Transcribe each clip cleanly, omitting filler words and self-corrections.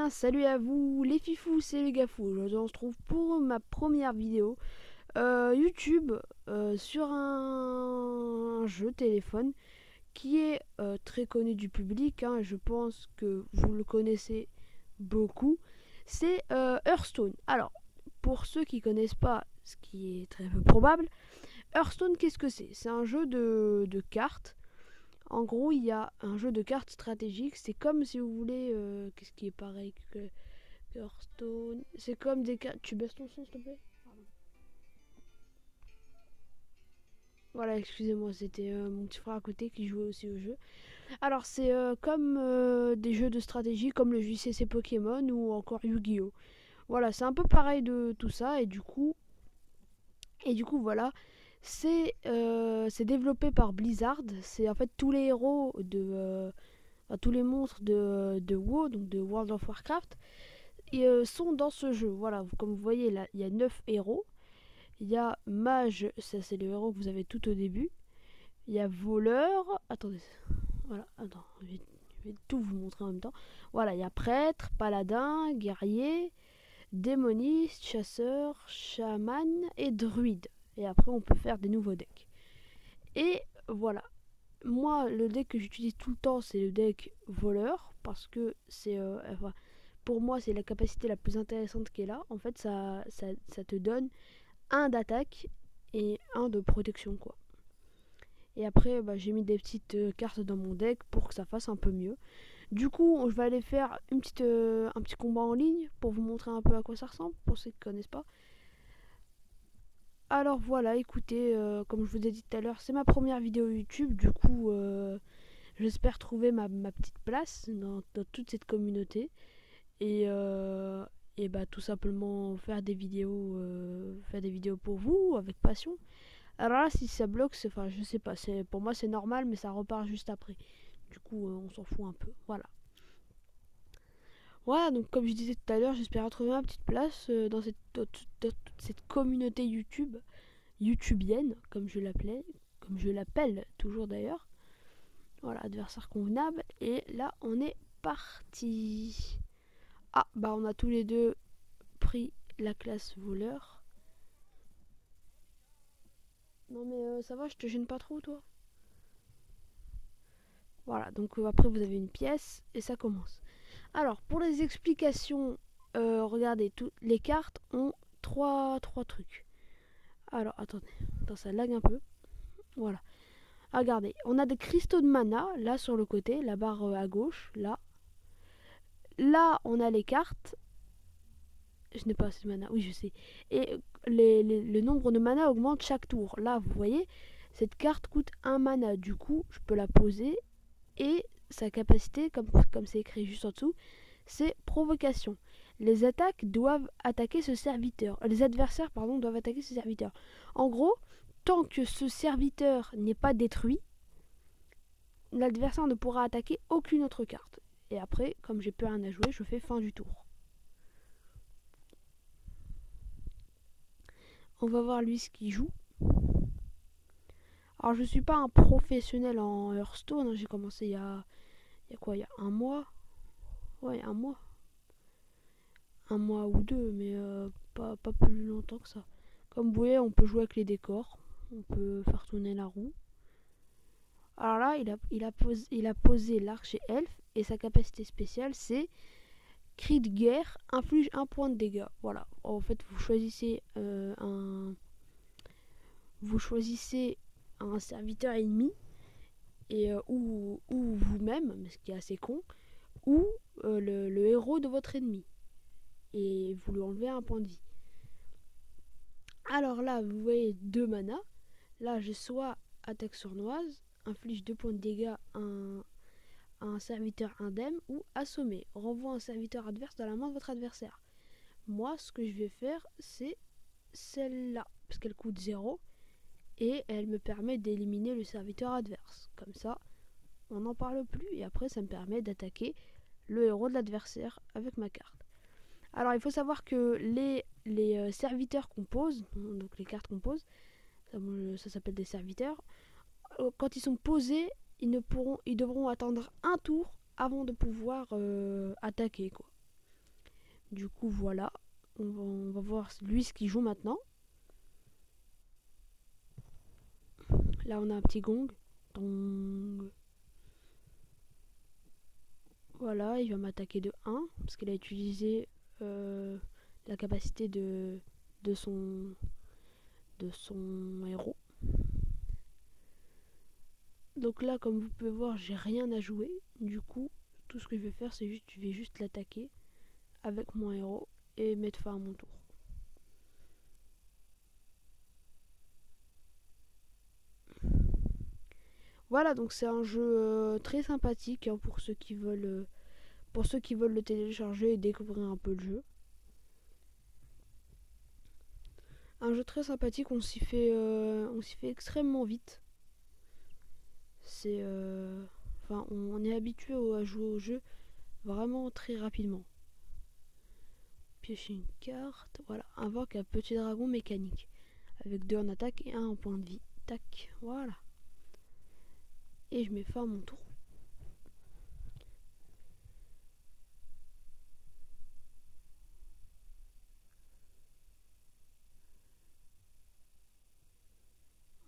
bien, salut à vous les fifous, c'est les gafous. Aujourd'hui on se trouve pour ma première vidéo YouTube sur un jeu téléphone qui est très connu du public, hein. Je pense que vous le connaissez beaucoup. C'est Hearthstone. Alors, pour ceux qui connaissent pas, ce qui est très peu probable, Hearthstone, qu'est-ce que c'est? C'est un jeu de cartes. En gros, il y a un jeu de cartes stratégique. C'est comme si vous voulez. Qu'est-ce qui est pareil que Hearthstone? C'est comme des cartes. Tu baisses ton son, s'il te plaît? Voilà, excusez-moi, c'était mon petit frère à côté qui jouait aussi au jeu. Alors, c'est comme des jeux de stratégie, comme le JCC Pokémon ou encore Yu-Gi-Oh! Voilà, c'est un peu pareil de tout ça, et du coup, voilà. C'est développé par Blizzard. C'est en fait tous les héros tous les monstres de WoW, donc de World of Warcraft, sont dans ce jeu. Voilà, comme vous voyez là, il y a 9 héros. Il y a Mage, ça c'est le héros que vous avez tout au début. Il y a Voleur. Attendez, voilà, attends, je vais tout vous montrer en même temps. Voilà, il y a Prêtre, Paladin, Guerrier, Démoniste, Chasseur, Chaman et Druide. Et après, on peut faire des nouveaux decks. Et voilà. Moi, le deck que j'utilise tout le temps, c'est le deck Voleur. Parce que enfin, pour moi, c'est la capacité la plus intéressante qui est là. En fait, ça te donne un d'attaque et un de protection, quoi. Et après, j'ai mis des petites cartes dans mon deck pour que ça fasse un peu mieux. Du coup, je vais aller faire un petit combat en ligne pour vous montrer un peu à quoi ça ressemble, pour ceux qui ne connaissent pas. Alors voilà, écoutez, comme je vous ai dit tout à l'heure, c'est ma première vidéo YouTube. Du coup, j'espère trouver ma petite place dans toute cette communauté. Et tout simplement faire des vidéos pour vous avec passion. Alors là, si ça bloque, enfin, je sais pas, pour moi c'est normal, mais ça repart juste après. Du coup, on s'en fout un peu. Voilà. Voilà, donc comme je disais tout à l'heure, j'espère trouver ma petite place dans toute cette communauté YouTubienne, comme je l'appelle toujours d'ailleurs. Voilà, adversaire convenable. Et là, on est parti. Ah, on a tous les deux pris la classe voleur. Non mais ça va, je te gêne pas trop, toi? Voilà, donc après vous avez une pièce et ça commence. Alors, pour les explications, regardez, toutes les cartes ont trois trucs. Alors, attendez, ça lag un peu. Voilà. Regardez, on a des cristaux de mana, là sur le côté, la barre à gauche, là. Là, on a les cartes. Je n'ai pas assez de mana, oui, je sais. Et le nombre de mana augmente chaque tour. Là, vous voyez, cette carte coûte un mana. Du coup, je peux la poser. Et sa capacité, comme c'est écrit juste en dessous, c'est provocation. Les attaques doivent attaquer ce serviteur. Les adversaires, pardon, doivent attaquer ce serviteur. En gros, tant que ce serviteur n'est pas détruit, l'adversaire ne pourra attaquer aucune autre carte. Et après, comme j'ai plus rien à jouer, je fais fin du tour. On va voir lui ce qu'il joue. Alors je suis pas un professionnel en Hearthstone, hein. J'ai commencé il y a quoi, il y a un mois. Ouais, un mois. Un mois ou deux, mais pas plus longtemps que ça. Comme vous voyez, on peut jouer avec les décors, on peut faire tourner la roue. Alors là, il a posé l'archer elfe, et sa capacité spéciale, c'est cri de guerre, inflige un point de dégâts. Voilà, en fait, vous choisissez un serviteur ennemi, ou vous-même, ce qui est assez con, ou le héros de votre ennemi, et vous lui enlevez un point de vie. Alors là, vous voyez 2 mana. Là, j'ai soit attaque sournoise, inflige 2 points de dégâts à un serviteur indemne, ou assommer, renvoie un serviteur adverse dans la main de votre adversaire. Moi, ce que je vais faire, c'est celle-là, parce qu'elle coûte 0, et elle me permet d'éliminer le serviteur adverse. Comme ça, on n'en parle plus, et après, ça me permet d'attaquer le héros de l'adversaire avec ma carte. Alors, il faut savoir que les serviteurs qu'on pose, donc les cartes qu'on pose, ça s'appelle des serviteurs. Quand ils sont posés, ils devront attendre un tour avant de pouvoir attaquer, quoi. Du coup, voilà. On va voir lui ce qu'il joue maintenant. Là, on a un petit gong. Tong. Voilà, il va m'attaquer de 1 parce qu'il a utilisé la capacité de son héros. Donc là, comme vous pouvez voir, j'ai rien à jouer. Du coup, tout ce que je vais faire, c'est juste, je vais juste l'attaquer avec mon héros et mettre fin à mon tour. Voilà, donc c'est un jeu très sympathique hein, pour ceux qui veulent le télécharger et découvrir un peu le jeu. Un jeu très sympathique, on s'y fait extrêmement vite. Enfin, on est habitué à jouer au jeu vraiment très rapidement. Piocher une carte, voilà, invoque un petit dragon mécanique avec 2 en attaque et 1 en point de vie. Tac, voilà. Et je mets fin à mon tour.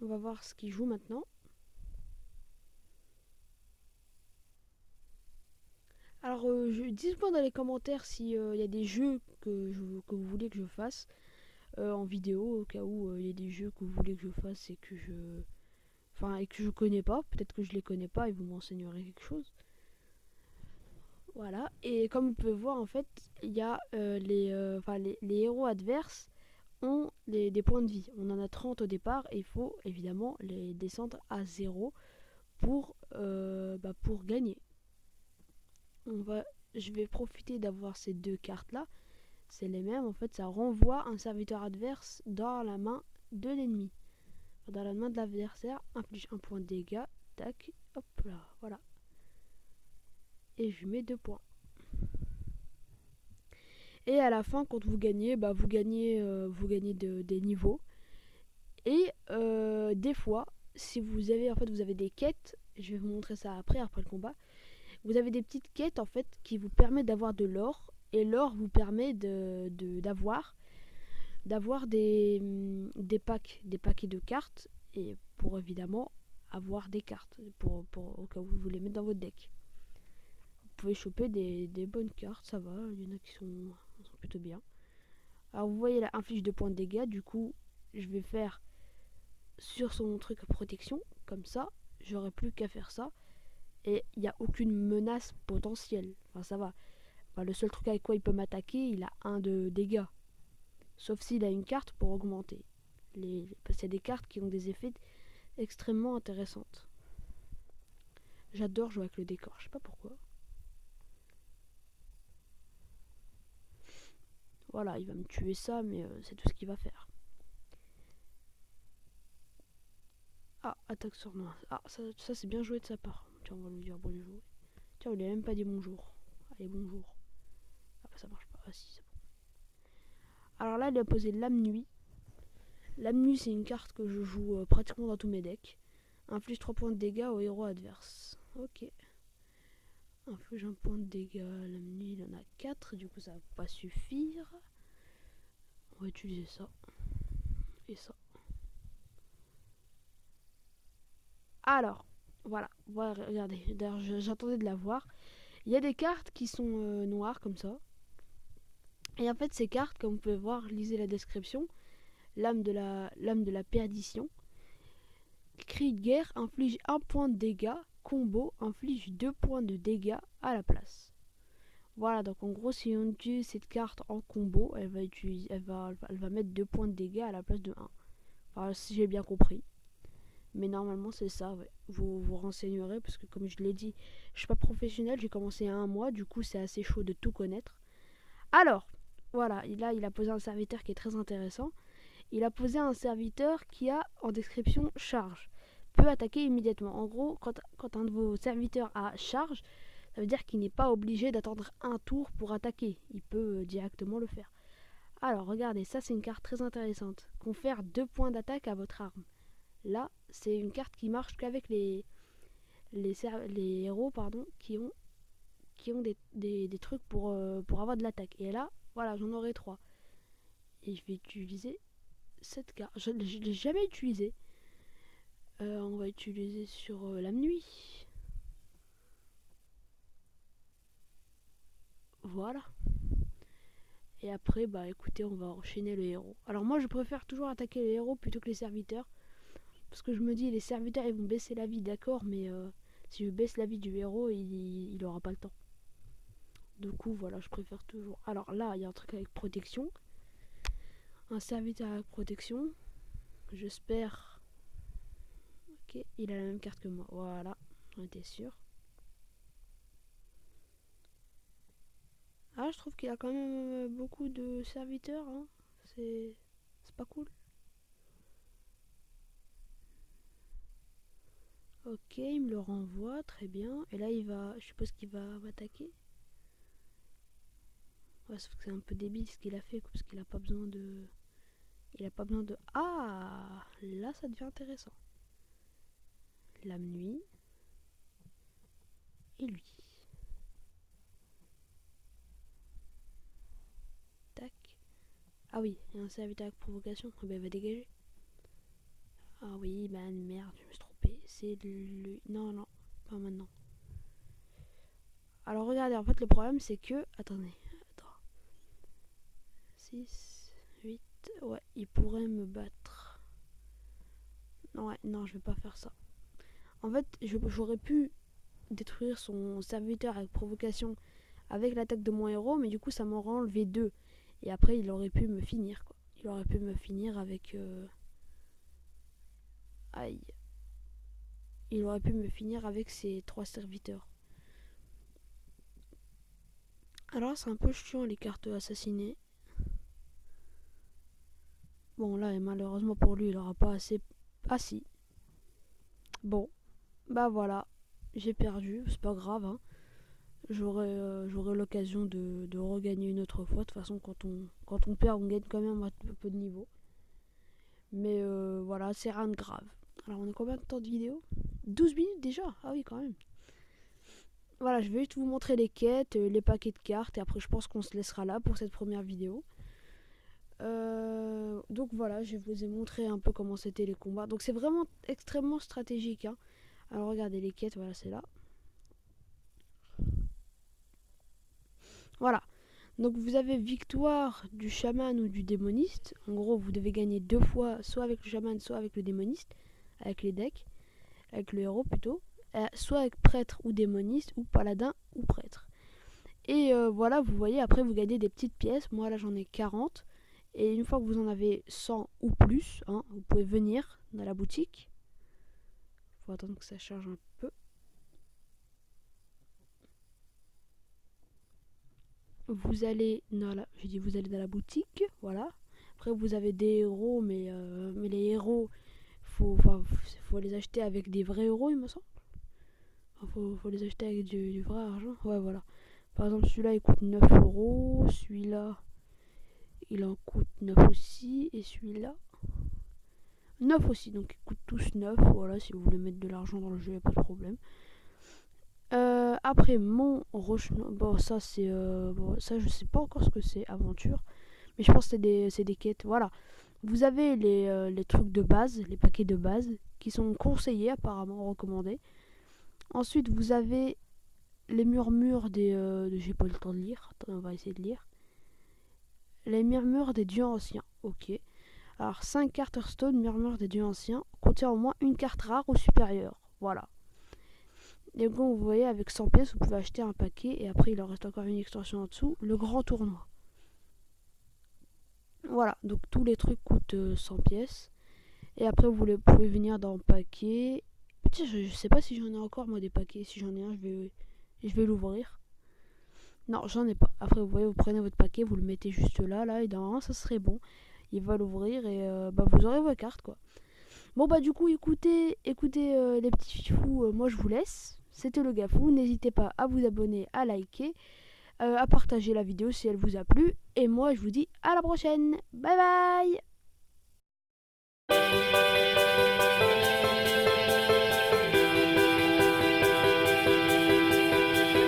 On va voir ce qu'il joue maintenant. Alors, dites-moi dans les commentaires s'il y a des jeux que vous voulez que je fasse en vidéo, au cas où il y a des jeux que vous voulez que je fasse et que je connais pas. Peut-être que je les connais pas et vous m'enseignerez quelque chose. Voilà. Et comme vous pouvez voir, en fait, il y a les héros adverses ont des points de vie. On en a 30 au départ et il faut évidemment les descendre à 0 pour gagner. Je vais profiter d'avoir ces 2 cartes là. C'est les mêmes, en fait ça renvoie un serviteur adverse dans la main de l'ennemi. Dans la main de l'adversaire, inflige 1 point de dégâts. Tac, hop là, voilà. Et je mets 2 points. Et à la fin, quand vous gagnez, vous gagnez des niveaux. Et des fois, si vous avez des quêtes, je vais vous montrer ça après le combat. Vous avez des petites quêtes en fait qui vous permettent d'avoir de l'or. Et l'or vous permet d'avoir des paquets de cartes. Et pour évidemment avoir des cartes au cas où vous voulez mettre dans votre deck. Vous pouvez choper des bonnes cartes, ça va, il y en a qui sont plutôt bien. Alors vous voyez là, inflige 2 points de dégâts, du coup je vais faire sur son truc protection, comme ça, j'aurai plus qu'à faire ça. Et il n'y a aucune menace potentielle, enfin ça va. Enfin, le seul truc avec quoi il peut m'attaquer, il a 1 de dégâts. Sauf s'il a une carte pour augmenter. Parce qu'il y a des cartes qui ont des effets extrêmement intéressantes. J'adore jouer avec le décor, je sais pas pourquoi. Voilà, il va me tuer ça, mais c'est tout ce qu'il va faire. Ah, attaque sournoise. Ah, ça c'est bien joué de sa part. Tiens, on va lui dire bonjour. Tiens, on lui a même pas dit bonjour. Allez, bonjour. Ah bah ça marche pas. Ah si, c'est bon. Alors là, il a posé Lame Nuit. Lame Nuit, c'est une carte que je joue pratiquement dans tous mes decks. Inflige 3 points de dégâts au héros adverse. Ok. Inflige 1 point de dégâts. Lame Nuit, il en a 4. Du coup, ça va pas suffire. On va utiliser ça. Et ça. Alors, voilà, regardez, d'ailleurs j'attendais de la voir. Il y a des cartes qui sont noires comme ça. Et en fait ces cartes, comme vous pouvez voir, lisez la description. Lame de la perdition. Cri de guerre inflige 1 point de dégâts. Combo inflige 2 points de dégâts à la place. Voilà, donc en gros si on utilise cette carte en combo, elle va mettre 2 points de dégâts à la place de 1. Enfin si j'ai bien compris. Mais normalement c'est ça, ouais. Vous vous renseignerez parce que comme je l'ai dit, je suis pas professionnel, j'ai commencé il y a 1 mois, du coup c'est assez chaud de tout connaître. Alors, voilà, là il a posé un serviteur qui est très intéressant. Il a posé un serviteur qui a en description charge. Peut attaquer immédiatement. En gros, quand un de vos serviteurs a charge, ça veut dire qu'il n'est pas obligé d'attendre un tour pour attaquer. Il peut directement le faire. Alors regardez, ça c'est une carte très intéressante. Confère 2 points d'attaque à votre arme. Là, c'est une carte qui marche qu'avec les héros qui ont des trucs pour avoir de l'attaque. Et là, Voilà, j'en aurai 3. Et je vais utiliser cette carte. Je ne l'ai jamais utilisée. On va utiliser sur la nuit. Voilà. Et après, bah écoutez, on va enchaîner le héros. Alors moi, je préfère toujours attaquer les héros plutôt que les serviteurs. Parce que je me dis, les serviteurs, ils vont baisser la vie, d'accord, mais si je baisse la vie du héros, il aura pas le temps. Du coup, voilà, je préfère toujours. Alors là, il y a un truc avec protection. Un serviteur avec protection. J'espère. Ok, il a la même carte que moi. Voilà, on était sûr. Ah, je trouve qu'il a quand même beaucoup de serviteurs. Hein. C'est pas cool. Ok, il me le renvoie, très bien. Et là, je suppose qu'il va m'attaquer. Ouais, sauf que c'est un peu débile ce qu'il a fait, parce qu'il a pas besoin de... Il a pas besoin de... Ah, là, ça devient intéressant. Lame nuit. Et lui. Tac. Ah oui, il y a un serviteur avec provocation. Ah ben, il va dégager. Ah oui, bah merde, je me suis trompé. C'est lui. Non, non, pas maintenant. Alors regardez, en fait, le problème, c'est que... Attendez. Attends. 6, 8... Ouais, il pourrait me battre. Ouais, non, je vais pas faire ça. En fait, j'aurais pu détruire son serviteur avec provocation avec l'attaque de mon héros, mais du coup, ça m'aurait enlevé 2. Et après, il aurait pu me finir, quoi. Il aurait pu me finir avec... Aïe. Il aurait pu me finir avec ses 3 serviteurs. Alors, c'est un peu chiant, les cartes assassinées. Bon, là, malheureusement pour lui, il aura pas assez... Ah si. Bon, bah voilà. J'ai perdu, c'est pas grave, hein. J'aurai l'occasion de regagner une autre fois. De toute façon, quand on perd, on gagne quand même un peu de niveau. Mais voilà, c'est rien de grave. Alors, on a combien de temps de vidéo? 12 minutes déjà? Ah oui, quand même. Voilà, je vais juste vous montrer les quêtes, les paquets de cartes. Et après, je pense qu'on se laissera là pour cette première vidéo. Donc voilà, je vous ai montré un peu comment c'était les combats. Donc c'est vraiment extrêmement stratégique. Hein. Alors regardez les quêtes, voilà, c'est là. Voilà. Donc vous avez victoire du chaman ou du démoniste. En gros, vous devez gagner 2 fois, soit avec le chaman, soit avec le démoniste, avec les decks, avec le héros plutôt, soit avec prêtre ou démoniste, ou paladin ou prêtre. Et voilà, vous voyez, après vous gagnez des petites pièces. Moi là j'en ai 40. Et une fois que vous en avez 100 ou plus, hein, vous pouvez venir dans la boutique. Faut attendre que ça charge un peu. Vous allez dans la, j'ai dit vous allez dans la boutique, voilà. Après vous avez des héros, mais les héros, faut les acheter avec des vrais euros, il me semble. Faut les acheter avec du vrai argent. Ouais, voilà. Par exemple, celui-là il coûte 9 euros, celui-là il en coûte 9 aussi, et celui-là 9 aussi, donc ils coûtent tous 9. Voilà, si vous voulez mettre de l'argent dans le jeu, il n'y a pas de problème. Après mon roche, bon ça c'est bon, ça je sais pas encore ce que c'est, aventure, mais je pense que c'est des quêtes. Voilà, vous avez les trucs de base, les paquets de base qui sont conseillés, apparemment recommandés. Ensuite vous avez les murmures j'ai pas le temps de lire. Attends, on va essayer de lire. Les murmures des dieux anciens. Ok. Alors 5 cartes Hearthstone murmures des dieux anciens contient au moins une carte rare ou supérieure. Voilà. Et donc vous voyez, avec 100 pièces, vous pouvez acheter un paquet. Et après, il en reste encore une extension en dessous. Le grand tournoi. Voilà, donc tous les trucs coûtent 100 pièces. Et après, vous pouvez venir dans le paquet. Tiens, je sais pas si j'en ai encore, moi, des paquets. Si j'en ai un, je vais l'ouvrir. Non, j'en ai pas. Après, vous voyez, vous prenez votre paquet, vous le mettez juste là. Et dans un, ça serait bon. Il va l'ouvrir et bah, vous aurez vos cartes, quoi. Bon, bah, du coup, écoutez les petits fous. Moi, je vous laisse. C'était le Gafou. N'hésitez pas à vous abonner, à liker, à partager la vidéo si elle vous a plu. Et moi, je vous dis à la prochaine. Bye bye.